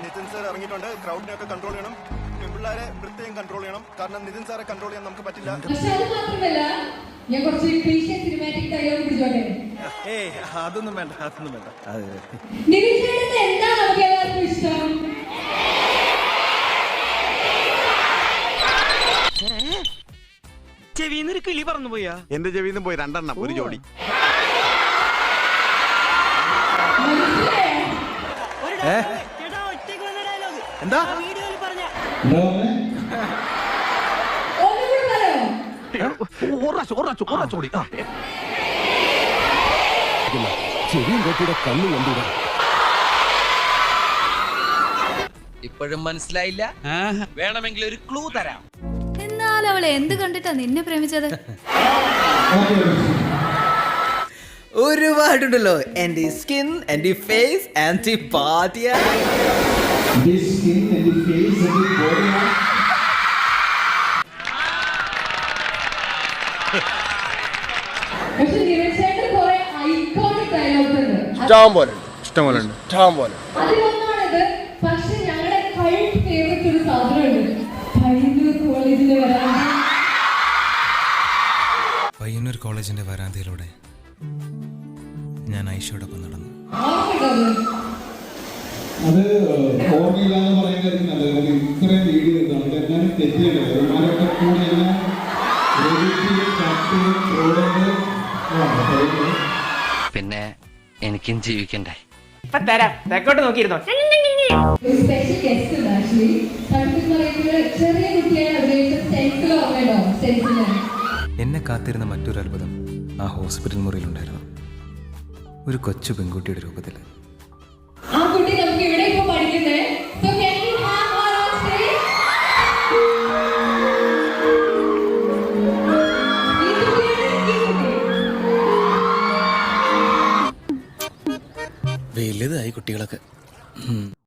Nitin sir ഇറങ്ങിയിട്ടുണ്ട്. ക്രൗഡിനെയൊക്കെ control ചെയ്യണം, പെൺപിള്ളേരെ പ്രത്യേകം കൺട്രോൾ ചെയ്യണം. കാരണം നിതിൻ സാറെ കൺട്രോൾ ചെയ്യാൻ നമുക്ക് പറ്റില്ല. പക്ഷെ അത് മാത്രമല്ല, ഞാൻ കുറച്ച് സിനിമാറ്റിക് ഡയലോഗ് പിടിച്ചോട്ടെ. അതൊന്നും വേണ്ട. നിതിൻ ചേട്ടന് എന്താ നമുക്ക് എല്ലാവർക്കും ഇഷ്ടം? ചെവിന്നൊരു കിളി പറന്നു പോയാ? എന്റെ ചെവിന്ന് പോയി 2 എണ്ണം, ഒരു ജോഡി. എന്താ ചെവിയും കൊട്ടിയുടെ കണ്ണു കൊണ്ടിട. ഇപ്പോഴും മനസ്സിലായില്ല? വേണമെങ്കിൽ ഒരു ക്ലൂ തരാം. എന്നാലും അവളെ എന്ത് കണ്ടിട്ടാ നിന്നെ പ്രേമിച്ചത്? ഒരുപാടുണ്ടല്ലോ. എന്റെ സ്കിൻ, എന്റെ ഫേസ്, എന്റെ പാതിയ. പക്ഷെ നിതിൻ ചേട്ടൻ കുറെ ഐക്കോണിക് ഡയലോഗ്സ് ഉണ്ട്. ഇഷ്ടം പോലെ. അതിലൊന്നാണിത്. പക്ഷെ ഞങ്ങളുടെ കൾട്ട് ഫേവറേറ്റ് ഒരു സാധനമുണ്ട്. പയ്യന്നൂർ കോളേജിലെ വരാന്ത. പയ്യന്നൂർ കോളേജിന്റെ വരാന്തയിലൂടെ ഞാൻ ഐഷയോടൊപ്പം നടന്നു. അത് ഓർമ്മയില്ല എന്ന് പറയുന്നത് ഇത്രയും വീഡിയോ എന്നാലും തെറ്റിയല്ലോ. പിന്നെ എനിക്കും ജീവിക്കണ്ടേ? തെക്കോട്ട് നോക്കിയിരുന്നോ? ഒരു സ്പെഷ്യൽ ഗസ്റ്റ് ഉണ്ട് ആക്ച്വലി. തണുപ്പെന്ന് പറയുന്നത് ചെറിയ കുട്ടിയായി അഭിനയിച്ച സെൻസിൽ ഓർമ്മയുണ്ടോ? സെൻസിൽ എന്നെ കാത്തിരുന്ന മറ്റൊരു അത്ഭുതം ആ ഹോസ്പിറ്റൽ മുറിയിലുണ്ടായിരുന്നു. ഒരു കൊച്ചു പെൺകുട്ടിയുടെ രൂപത്തിൽ. ആ കുട്ടി നമുക്ക് ഇവിടെ ഇപ്പൊ പഠിക്കുന്നേ. So can we have her on stage? വലുതായി കുട്ടികളൊക്കെ.